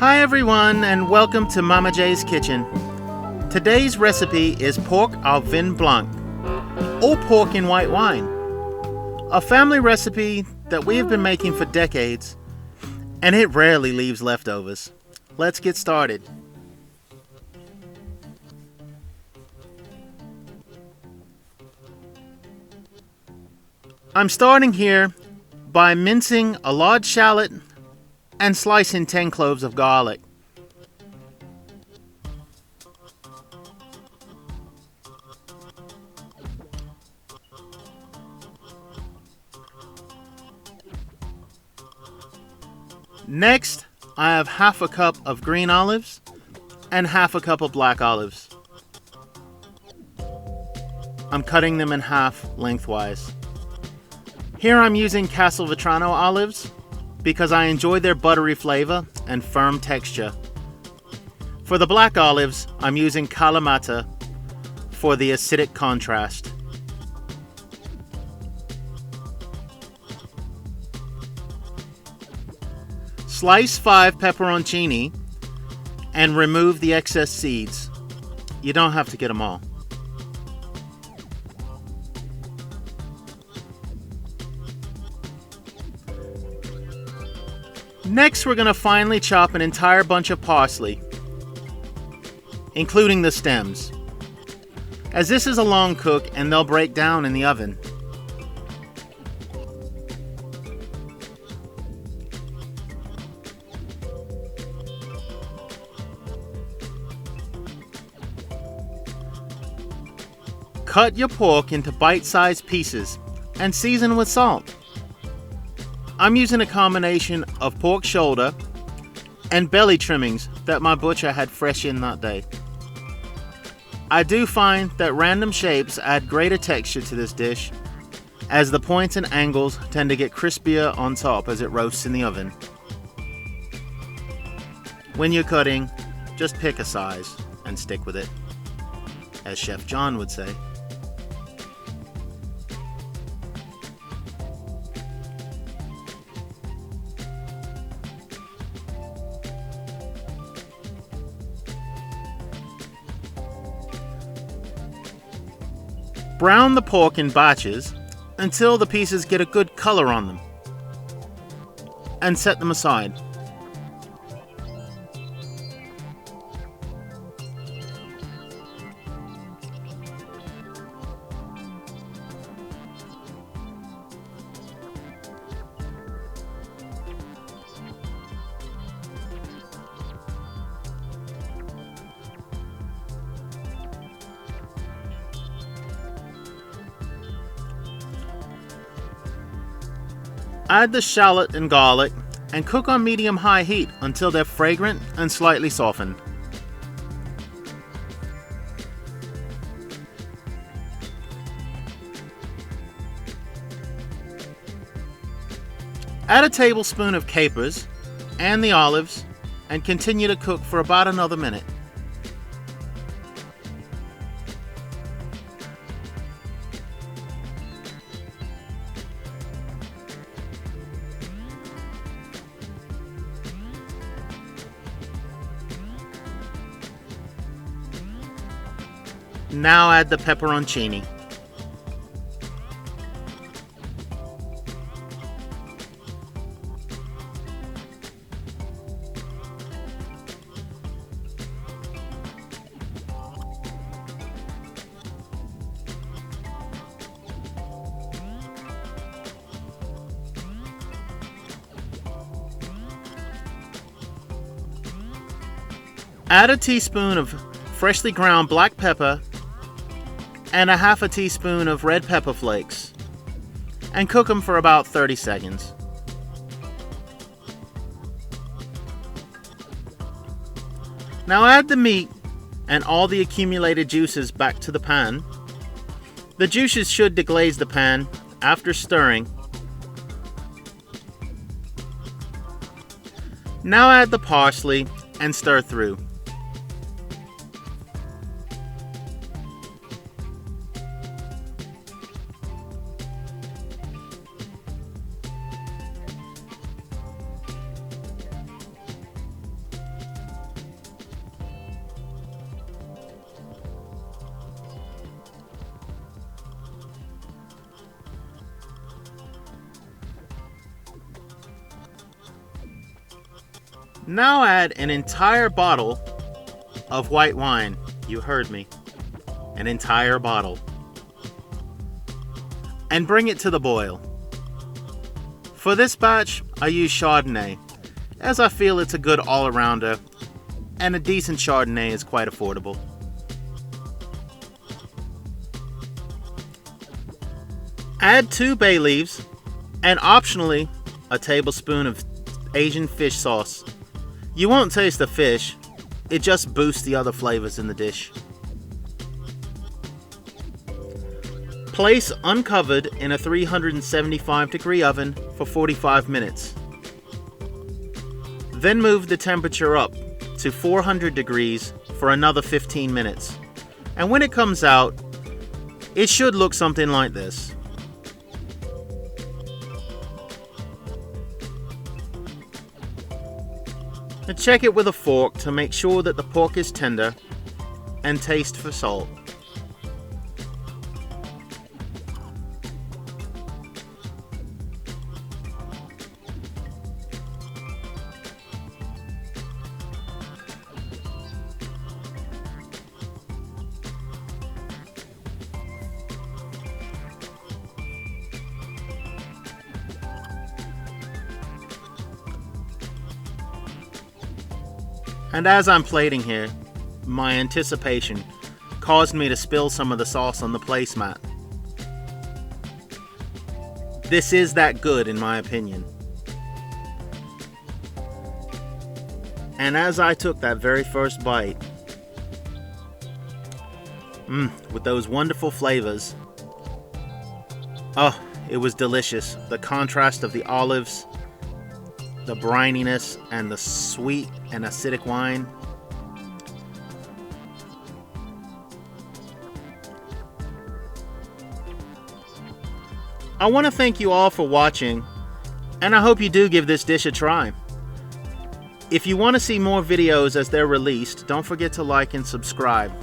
Hi everyone and welcome to Mama J's Kitchen. Today's recipe is pork au vin blanc, or pork in white wine. A family recipe that we have been making for decades, and it rarely leaves leftovers. Let's get started. I'm starting here by mincing a large shallot and slicing 10 cloves of garlic. Next, I have half a cup of green olives and half a cup of black olives. I'm cutting them in half lengthwise. Here I'm using Castelvetrano olives because I enjoy their buttery flavor and firm texture. For the black olives, I'm using Kalamata for the acidic contrast. Slice 5 pepperoncini and remove the excess seeds. You don't have to get them all. Next, we're going to finely chop an entire bunch of parsley, including the stems, as this is a long cook and they'll break down in the oven. Cut your pork into bite-sized pieces and season with salt. I'm using a combination of pork shoulder and belly trimmings that my butcher had fresh in that day. I do find that random shapes add greater texture to this dish, as the points and angles tend to get crispier on top as it roasts in the oven. When you're cutting, just pick a size and stick with it, as Chef John would say. Brown the pork in batches until the pieces get a good color on them, and set them aside. Add the shallot and garlic and cook on medium-high heat until they're fragrant and slightly softened. Add a tablespoon of capers and the olives and continue to cook for about another minute. Now add the pepperoncini. Add a teaspoon of freshly ground black pepper and a half a teaspoon of red pepper flakes, and cook them for about 30 seconds. Now add the meat and all the accumulated juices back to the pan. The juices should deglaze the pan after stirring. Now add the parsley and stir through. Now add an entire bottle of white wine. You heard me. An entire bottle. And bring it to the boil. For this batch, I use Chardonnay, as I feel it's a good all-arounder, and a decent Chardonnay is quite affordable. Add 2 bay leaves, and optionally, a tablespoon of Asian fish sauce. You won't taste the fish, it just boosts the other flavors in the dish. Place uncovered in a 375-degree oven for 45 minutes. Then move the temperature up to 400 degrees for another 15 minutes. And when it comes out, it should look something like this. And check it with a fork to make sure that the pork is tender, and taste for salt. And as I'm plating here, my anticipation caused me to spill some of the sauce on the placemat. This is that good in my opinion. And as I took that very first bite, with those wonderful flavors, oh, it was delicious. The contrast of the olives, the brininess, and the sweet and acidic wine. I want to thank you all for watching, and I hope you do give this dish a try. If you want to see more videos as they're released, don't forget to like and subscribe.